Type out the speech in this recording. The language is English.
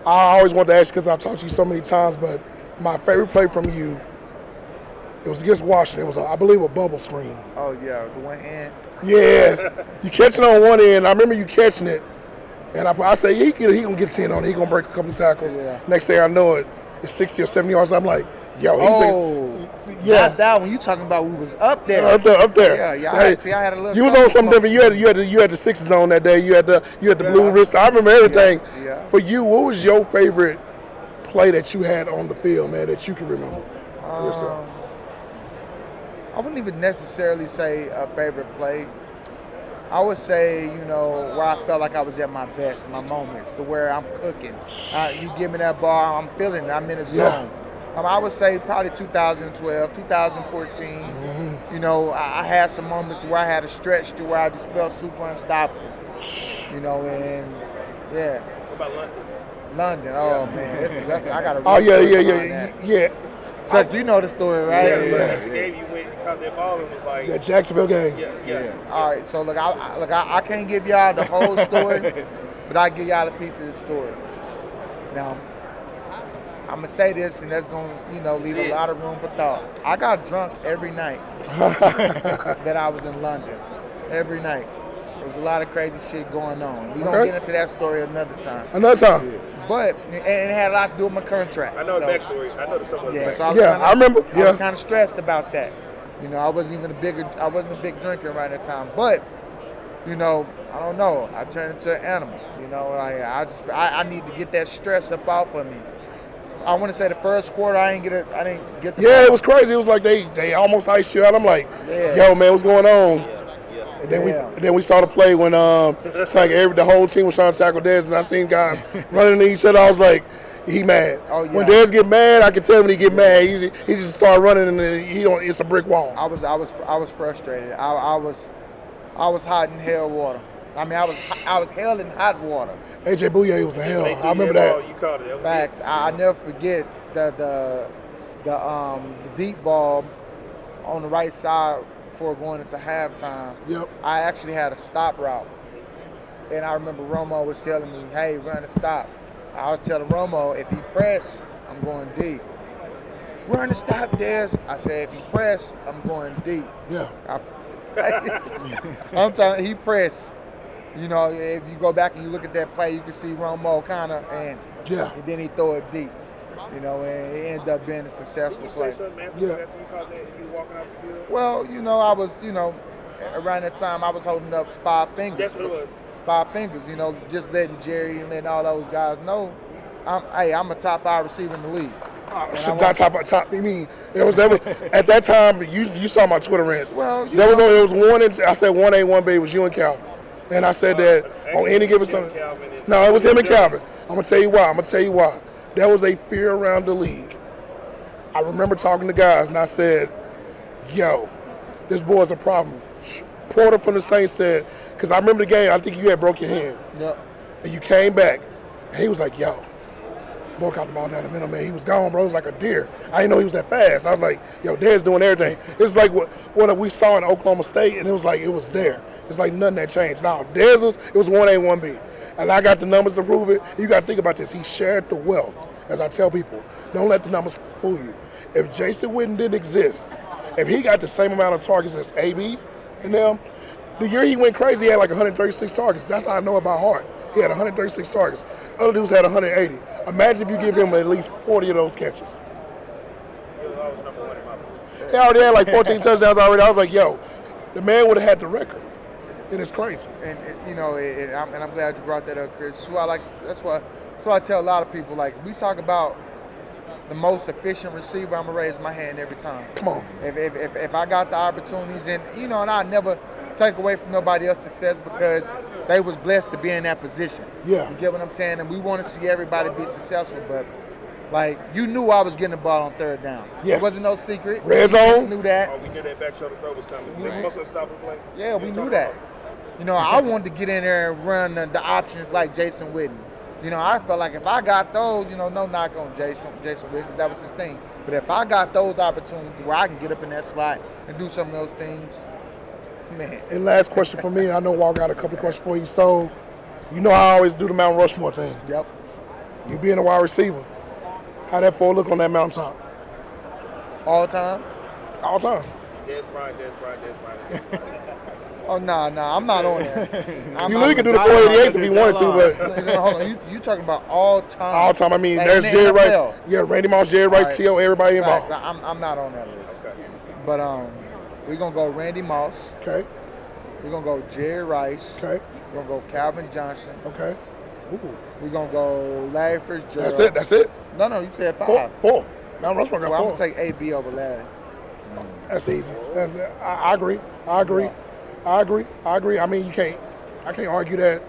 I always want to ask you because I've talked to you so many times, but my favorite play from you, it was against Washington. It was, I believe, a bubble screen. Oh, yeah, the one hand. Yeah. You catch it on one end. I remember you catching it, and I say, he going to get 10 on it. He going to break a couple of tackles. Yeah. Next thing I know it, it's 60 or 70 yards. I'm like, yo, Not that one. You talking about we was up there. Up there. Yeah. Hey, I had a little. you was on something different. You had the sixes on that day. You had the blue wrist. I remember everything. Yeah. For you, what was your favorite play that you had on the field, man, that you can remember for yourself? I wouldn't even necessarily say a favorite play. I would say, where I felt like I was at my best, my moments, to where I'm cooking. You give me that ball, I'm feeling it. I'm in a zone. I would say probably 2012, 2014. Mm-hmm. I had some moments to where I had a stretch to where I just felt super unstoppable. And yeah. What about London? London, oh man, I got to. Oh yeah. Chuck, you know the story, right? Yeah. That's the game you went and caught that ball and was like. That Jacksonville game. Yeah. All right, so look, I can't give y'all the whole story, but I'll give y'all a piece of the story. Now, I'm gonna say this, and that's gonna, leave a lot of room for thought. I got drunk every night that I was in London. Every night. There was a lot of crazy shit going on. We're gonna get into that story another time. But and it had a lot to do with my contract. I know the backstory. I know the somewhat. Yeah, so I remember. I was kind of stressed about that. I wasn't a big drinker right at the time. But, I don't know. I turned into an animal. I need to get that stress up off of me. I want to say the first quarter I didn't get the Yeah, it was crazy. It was like they almost iced you out. I'm like, yo, man, what's going on? And then we saw the play when it's like the whole team was trying to tackle Dez, and I seen guys running into each other. I was like, he mad. Oh, yeah. When Dez get mad, I can tell when he get mad. He just start running, and then it's a brick wall. I was frustrated. I was hot in hell water. I mean, I was hell in hot water. AJ Bouye was a hell. I remember that. You caught it. Facts. I never forget the deep ball on the right side before going into halftime. Yep. I actually had a stop route. And I remember Romo was telling me, hey, run a stop. I was telling Romo, if he press, I'm going deep. Run a stop, Dez. I said, if he press, I'm going deep. Yeah. I'm telling you, he pressed. If you go back and you look at that play, you can see Romo kind of, and then he throw it deep. And it ended up being a successful play. Did you say something after you caught that? You were walking out the field? Well, I was, around that time I was holding up 5 fingers. That's what it was. 5 fingers, just letting Jerry and letting all those guys know, I'm a top 5 receiver in the league. Top. I mean, that was at that time. You saw my Twitter rants. Well, it was one. I said 1A, 1B. It was you and Calvin, and I said that on any given Sunday. No, it was him and Calvin. I'm gonna tell you why. There was a fear around the league. I remember talking to guys, and I said, "Yo, this boy's a problem." Porter from the Saints said, because I remember the game. I think you had broke your hand. Yep. And you came back, and he was like, "Yo." Boy caught the ball down the middle, man. He was gone, bro. It was like a deer. I didn't know he was that fast. I was like, yo, Dez doing everything. It's like what we saw in Oklahoma State, and it was like it was there. It's like nothing that changed. Now, Dez it was 1A, 1B. And I got the numbers to prove it. You got to think about this. He shared the wealth. As I tell people, don't let the numbers fool you. If Jason Witten didn't exist, if he got the same amount of targets as AB and them, the year he went crazy, he had like 136 targets. That's how I know about Hart. He had 136 targets. Other dudes had 180. Imagine if you give him at least 40 of those catches. He already had like 14 touchdowns already. I was like, yo, the man would have had the record. And it's crazy. And I'm glad you brought that up, Chris. That's why I tell a lot of people, like, we talk about the most efficient receiver, I'm going to raise my hand every time. Come on. If I got the opportunities, and I never take away from nobody else's success because they was blessed to be in that position. Yeah. You get what I'm saying? And we want to see everybody be successful, but like, you knew I was getting the ball on third down. Yes. It wasn't no secret. Red zone. We knew that. Oh, we knew that back shoulder throw was coming. We were supposed to stop the play. Yeah, we knew that. I wanted to get in there and run the options like Jason Witten. I felt like if I got those, no knock on Jason Witten, that was his thing. But if I got those opportunities where I can get up in that slot and do some of those things, man. And last question for me, I know Walt got a couple of questions for you. So, I always do the Mount Rushmore thing. Yep. You being a wide receiver, how that 4 look on that mountaintop? All time? All time. Dez Bryant. Oh, nah, I'm not on there. You literally could do the 488s if you wanted to, but Hold on, you talking about all time? all time. I mean, Like there's in the Jerry Rice. NFL. Yeah, Randy Moss, Jerry Rice, Right. T.O., everybody Facts. involved. I'm not on that list. Okay. But we're gonna go Randy Moss. Okay, We're gonna go Jerry Rice. okay, We're gonna go Calvin Johnson. okay. Ooh. We're gonna go Larry Fitzgerald. That's it. No, you said 5. Four. Now Rushmore got Well, I'm 4. gonna take AB over Larry. That's easy. That's it. I agree. I mean, I can't argue that.